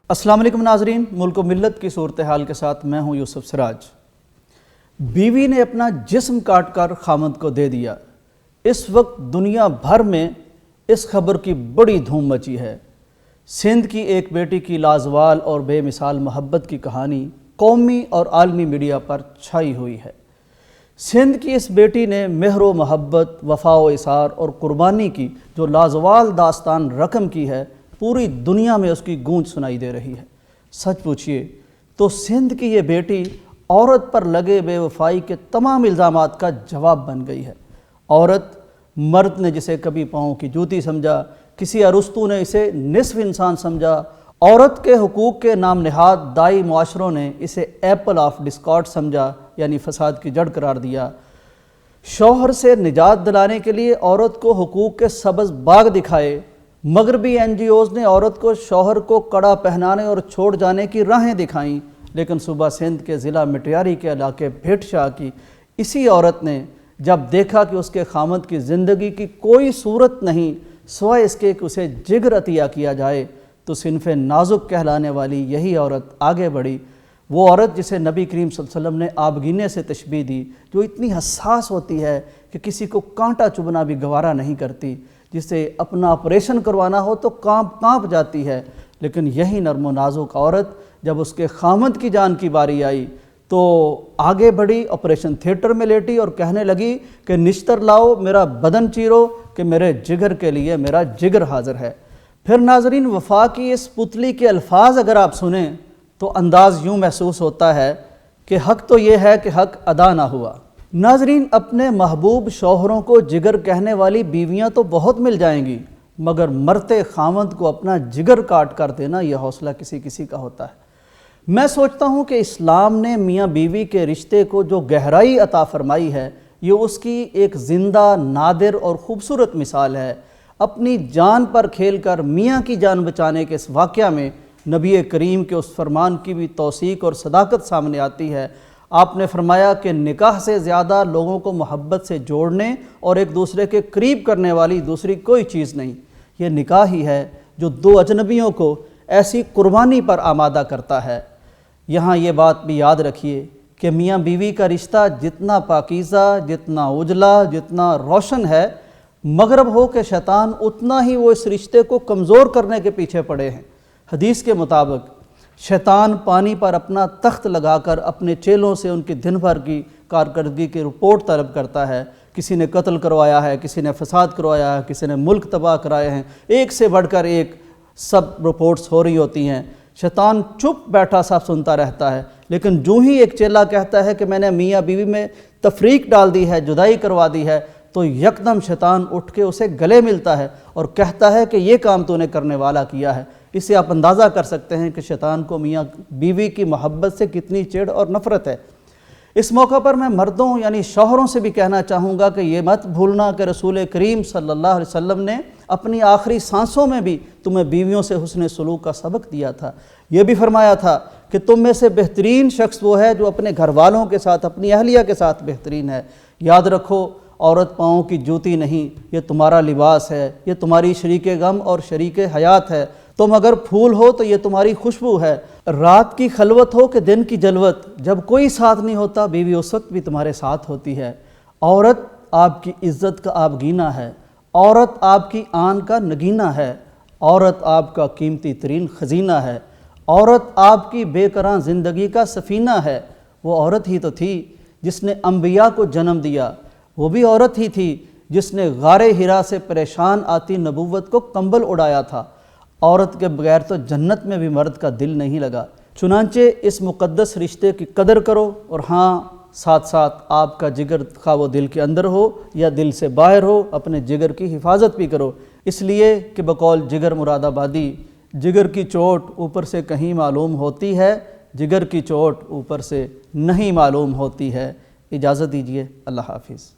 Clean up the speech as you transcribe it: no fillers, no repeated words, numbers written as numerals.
السلام علیکم ناظرین، ملک و ملت کی صورتحال کے ساتھ میں ہوں یوسف سراج۔ بیوی نے اپنا جسم کاٹ کر خامند کو دے دیا۔ اس وقت دنیا بھر میں اس خبر کی بڑی دھوم مچی ہے۔ سندھ کی ایک بیٹی کی لازوال اور بے مثال محبت کی کہانی قومی اور عالمی میڈیا پر چھائی ہوئی ہے۔ سندھ کی اس بیٹی نے مہر و محبت، وفا و اثار اور قربانی کی جو لازوال داستان رقم کی ہے، پوری دنیا میں اس کی گونج سنائی دے رہی ہے۔ سچ پوچھئے تو سندھ کی یہ بیٹی عورت پر لگے بے وفائی کے تمام الزامات کا جواب بن گئی ہے۔ عورت، مرد نے جسے کبھی پاؤں کی جوتی سمجھا، کسی ارسطو نے اسے نصف انسان سمجھا، عورت کے حقوق کے نام نہاد دائی معاشروں نے اسے ایپل آف ڈسکارڈ سمجھا، یعنی فساد کی جڑ قرار دیا۔ شوہر سے نجات دلانے کے لیے عورت کو حقوق کے سبز باغ دکھائے۔ مغربی NGOs نے عورت کو شوہر کو کڑا پہنانے اور چھوڑ جانے کی راہیں دکھائیں، لیکن صوبہ سندھ کے ضلع مٹیاری کے علاقے بھٹ شاہ کی اسی عورت نے جب دیکھا کہ اس کے خامند کی زندگی کی کوئی صورت نہیں سوائے اس کے کہ اسے جگر عطیہ کیا جائے، تو صنف نازک کہلانے والی یہی عورت آگے بڑھی۔ وہ عورت جسے نبی کریم صلی اللہ علیہ وسلم نے آبگینے سے تشبیہ دی، جو اتنی حساس ہوتی ہے کہ کسی کو کانٹا چبھنا بھی گوارا نہیں کرتی، جسے اپنا آپریشن کروانا ہو تو کانپ جاتی ہے، لیکن یہی نرم و نازک عورت جب اس کے خامند کی جان کی باری آئی تو آگے بڑھی، آپریشن تھیٹر میں لیٹی اور کہنے لگی کہ نشتر لاؤ، میرا بدن چیرو کہ میرے جگر کے لیے میرا جگر حاضر ہے۔ پھر ناظرین، وفا کی اس پتلی کے الفاظ اگر آپ سنیں تو انداز یوں محسوس ہوتا ہے کہ حق تو یہ ہے کہ حق ادا نہ ہوا۔ ناظرین، اپنے محبوب شوہروں کو جگر کہنے والی بیویاں تو بہت مل جائیں گی، مگر مرتے خامند کو اپنا جگر کاٹ کر دینا یہ حوصلہ کسی کسی کا ہوتا ہے۔ میں سوچتا ہوں کہ اسلام نے میاں بیوی کے رشتے کو جو گہرائی عطا فرمائی ہے، یہ اس کی ایک زندہ، نادر اور خوبصورت مثال ہے۔ اپنی جان پر کھیل کر میاں کی جان بچانے کے اس واقعہ میں نبی کریم کے اس فرمان کی بھی توثیق اور صداقت سامنے آتی ہے۔ آپ نے فرمایا کہ نکاح سے زیادہ لوگوں کو محبت سے جوڑنے اور ایک دوسرے کے قریب کرنے والی دوسری کوئی چیز نہیں۔ یہ نکاح ہی ہے جو دو اجنبیوں کو ایسی قربانی پر آمادہ کرتا ہے۔ یہاں یہ بات بھی یاد رکھیے کہ میاں بیوی کا رشتہ جتنا پاکیزہ، جتنا اجلا، جتنا روشن ہے، مغرب ہو کہ شیطان اتنا ہی وہ اس رشتے کو کمزور کرنے کے پیچھے پڑے ہیں۔ حدیث کے مطابق شیطان پانی پر اپنا تخت لگا کر اپنے چیلوں سے ان کی دن بھر کی کارکردگی کی رپورٹ طلب کرتا ہے۔ کسی نے قتل کروایا ہے، کسی نے فساد کروایا ہے، کسی نے ملک تباہ کرائے ہیں، ایک سے بڑھ کر ایک سب رپورٹس ہو رہی ہوتی ہیں۔ شیطان چپ بیٹھا سب سنتا رہتا ہے، لیکن جو ہی ایک چیلا کہتا ہے کہ میں نے میاں بیوی میں تفریق ڈال دی ہے، جدائی کروا دی ہے، تو یکدم شیطان اٹھ کے اسے گلے ملتا ہے اور کہتا ہے کہ یہ کام تو نے کرنے والا کیا ہے۔ اس سے آپ اندازہ کر سکتے ہیں کہ شیطان کو میاں بیوی کی محبت سے کتنی چڑ اور نفرت ہے۔ اس موقع پر میں مردوں یعنی شوہروں سے بھی کہنا چاہوں گا کہ یہ مت بھولنا کہ رسول کریم صلی اللہ علیہ وسلم نے اپنی آخری سانسوں میں بھی تمہیں بیویوں سے حسن سلوک کا سبق دیا تھا۔ یہ بھی فرمایا تھا کہ تم میں سے بہترین شخص وہ ہے جو اپنے گھر والوں کے ساتھ، اپنی اہلیہ کے ساتھ بہترین ہے۔ یاد رکھو، عورت پاؤں کی جوتی نہیں، یہ تمہارا لباس ہے، یہ تمہاری شریک غم اور شریک حیات ہے۔ تم اگر پھول ہو تو یہ تمہاری خوشبو ہے۔ رات کی خلوت ہو کہ دن کی جلوت، جب کوئی ساتھ نہیں ہوتا بیوی اس وقت بھی تمہارے ساتھ ہوتی ہے۔ عورت آپ کی عزت کا آبگینہ ہے، عورت آپ کی آن کا نگینہ ہے، عورت آپ کا قیمتی ترین خزینہ ہے، عورت آپ کی بے کراں زندگی کا سفینہ ہے۔ وہ عورت ہی تو تھی جس نے انبیاء کو جنم دیا، وہ بھی عورت ہی تھی جس نے غار حرا سے پریشان آتی نبوت کو کمبل اڑایا تھا۔ عورت کے بغیر تو جنت میں بھی مرد کا دل نہیں لگا۔ چنانچہ اس مقدس رشتے کی قدر کرو، اور ہاں ساتھ ساتھ آپ کا جگر خواہ وہ دل کے اندر ہو یا دل سے باہر ہو، اپنے جگر کی حفاظت بھی کرو، اس لیے کہ بقول جگر مراد آبادی، جگر کی چوٹ اوپر سے کہیں معلوم ہوتی ہے، جگر کی چوٹ اوپر سے نہیں معلوم ہوتی ہے۔ اجازت دیجیے، اللہ حافظ۔